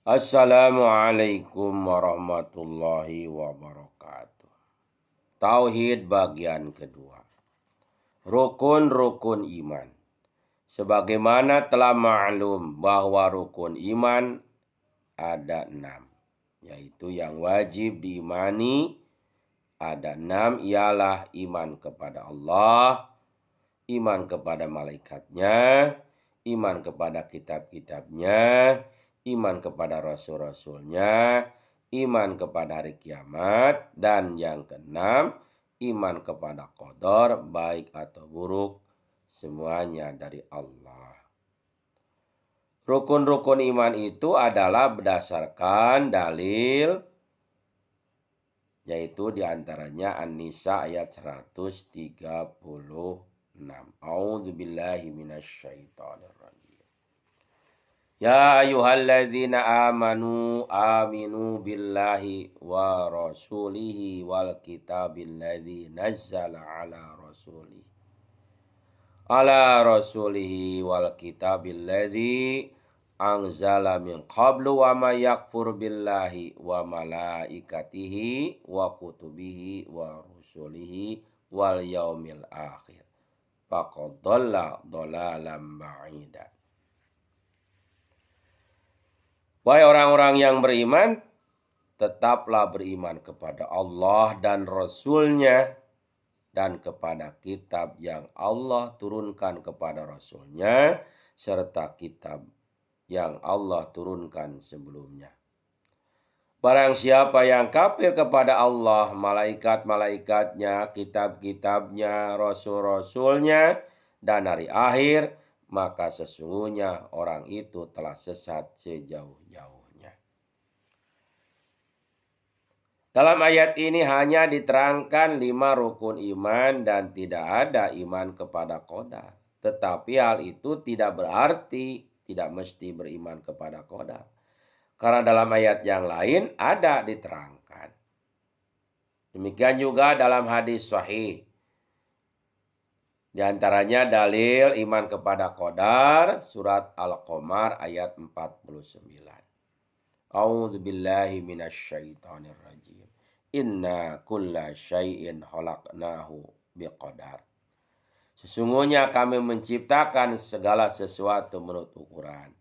Assalamualaikum warahmatullahi wabarakatuh. Tauhid bagian kedua. Rukun-rukun iman. Sebagaimana telah maklum bahwa rukun iman ada 6. Yaitu yang wajib diimani ada 6 ialah iman kepada Allah, iman kepada malaikatnya, iman kepada kitab-kitabnya, iman kepada rasul-rasulnya, iman kepada hari kiamat, dan yang keenam, iman kepada qadar baik atau buruk, semuanya dari Allah. Rukun-rukun iman itu adalah berdasarkan dalil, yaitu diantaranya An-Nisa ayat 136. A'udzubillahi minasyaitonirrajim. Ya ayyuhalladzina aminu billahi wa rasulihi wal kitabil ladzi nazzala ala rasulihi wal kitabil ladzi anzala min qablu wa may yakfur billahi wa malaikatihi wa kutubihi wa rusulihi wal yaumil akhir faqad dhalla dhalalan ba'ida. Wahai orang-orang yang beriman, tetaplah beriman kepada Allah dan Rasul-Nya dan kepada kitab yang Allah turunkan kepada Rasul-Nya serta kitab yang Allah turunkan sebelumnya. Barang siapa yang kafir kepada Allah, malaikat-malaikatnya, kitab-kitabnya, rasul-rasulnya, dan hari akhir, maka sesungguhnya orang itu telah sesat sejauh-jauhnya. Dalam ayat ini hanya diterangkan 5 rukun iman dan tidak ada iman kepada qadar. Tetapi hal itu tidak berarti tidak mesti beriman kepada qadar. Karena dalam ayat yang lain ada diterangkan. Demikian juga dalam hadis sahih. Di antaranya dalil iman kepada qadar surat Al-Qamar ayat 49. A'udzubillahi minasyaitonirrajim. Inna kulla syai'in khalaqnahu biqadar. Sesungguhnya kami menciptakan segala sesuatu menurut ukuran.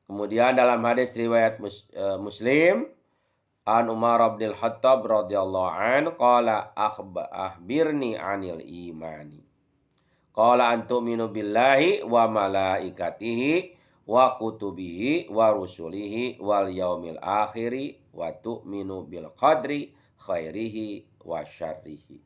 Kemudian dalam hadis riwayat Muslim, An Umar bin Khattab radhiyallahu an qala akhbirni anil imani. Qala an tu'minu billahi wa malaikatihi wa kutubihi wa rusulihi wal yaumil akhiri wa tu'minu bil qadri khairihi wa syarrihi.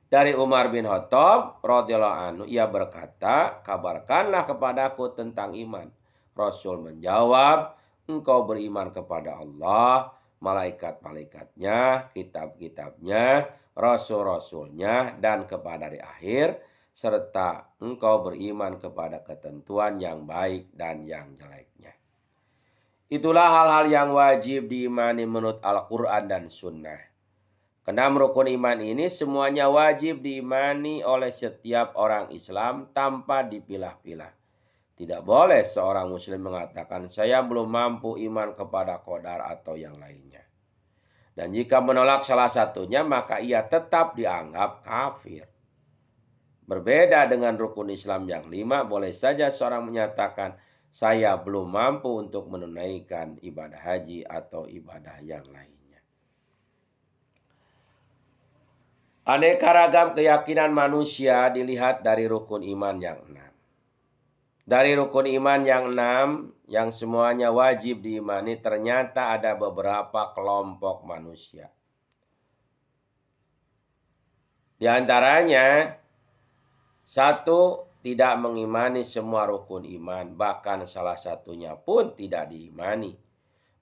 Dari Umar bin Khattab radhiyallahu anhu, ia berkata, kabarkanlah kepadaku tentang iman. Rasul menjawab, engkau beriman kepada Allah, malaikat-malaikatnya, kitab-kitabnya, rasul-rasulnya, dan kepada hari akhir, serta engkau beriman kepada ketentuan yang baik dan yang jeleknya. Itulah hal-hal yang wajib diimani menurut Al-Quran dan Sunnah. Keenam rukun iman ini semuanya wajib diimani oleh setiap orang Islam tanpa dipilah-pilah. Tidak boleh seorang muslim mengatakan saya belum mampu iman kepada qadar atau yang lainnya. Dan jika menolak salah satunya maka ia tetap dianggap kafir. Berbeda dengan rukun Islam yang 5, boleh saja seorang menyatakan saya belum mampu untuk menunaikan ibadah haji atau ibadah yang lainnya. Aneka ragam keyakinan manusia dilihat dari rukun iman yang 6. Dari rukun iman yang 6, yang semuanya wajib diimani, ternyata ada beberapa kelompok manusia. Di antaranya, 1, tidak mengimani semua rukun iman, bahkan salah satunya pun tidak diimani.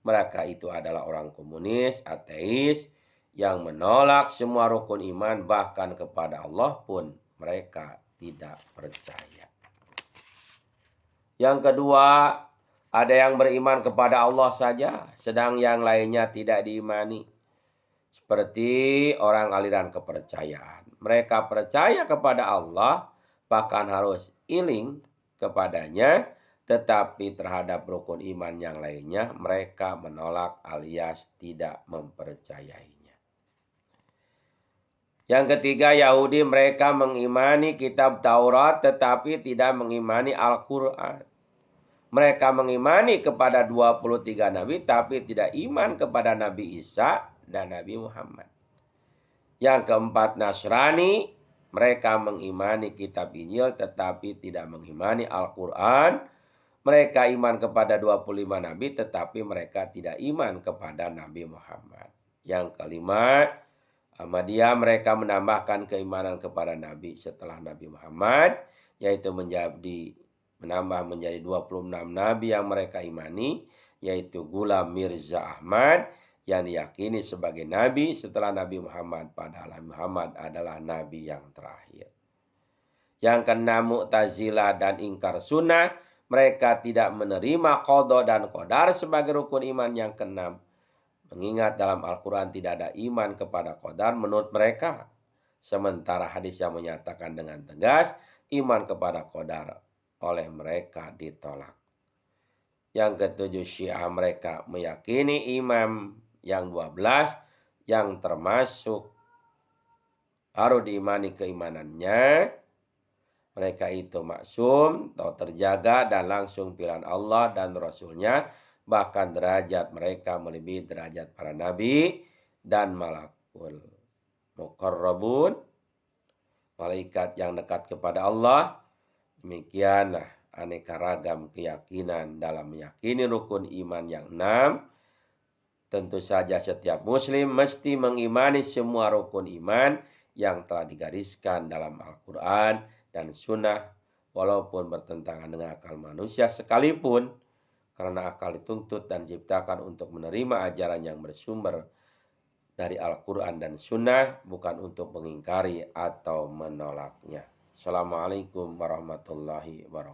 Mereka itu adalah orang komunis, ateis, yang menolak semua rukun iman, bahkan kepada Allah pun mereka tidak percaya. Yang kedua, ada yang beriman kepada Allah saja, sedang yang lainnya tidak diimani. Seperti orang aliran kepercayaan. Mereka percaya kepada Allah, bahkan harus iling kepadanya, tetapi terhadap rukun iman yang lainnya mereka menolak alias tidak mempercayainya. Yang ketiga, Yahudi mereka mengimani kitab Taurat tetapi tidak mengimani Al-Quran. Mereka mengimani kepada 23 nabi tapi tidak iman kepada Nabi Isa dan Nabi Muhammad. Yang keempat, Nasrani mereka mengimani kitab Injil tetapi tidak mengimani Al-Quran. Mereka iman kepada 25 nabi tetapi mereka tidak iman kepada Nabi Muhammad. Yang kelima, Ahmadiyah mereka menambahkan keimanan kepada Nabi setelah Nabi Muhammad, yaitu menambah menjadi 26 Nabi yang mereka imani, yaitu Ghulam Mirza Ahmad yang diyakini sebagai Nabi setelah Nabi Muhammad, padahal Muhammad adalah Nabi yang terakhir. Yang keenam, Mu'tazilah dan ingkar sunnah, mereka tidak menerima qada dan qadar sebagai rukun iman yang keenam. Mengingat dalam Al-Quran tidak ada iman kepada qadar menurut mereka. Sementara hadis yang menyatakan dengan tegas iman kepada qadar oleh mereka ditolak. Yang ketujuh, Syiah mereka meyakini imam yang 12 yang termasuk harus diimani keimanannya. Mereka itu maksum atau terjaga dan langsung pilihan Allah dan Rasulnya. Bahkan derajat mereka melebihi derajat para nabi dan malakul muqarrabun, malaikat yang dekat kepada Allah. Demikianlah aneka ragam keyakinan dalam meyakini rukun iman yang 6. Tentu saja setiap muslim mesti mengimani semua rukun iman yang telah digariskan dalam Al-Quran dan Sunnah, walaupun bertentangan dengan akal manusia sekalipun. Karena akal dituntut dan diciptakan untuk menerima ajaran yang bersumber dari Al-Quran dan Sunnah, bukan untuk mengingkari atau menolaknya. Assalamualaikum warahmatullahi wabarakatuh.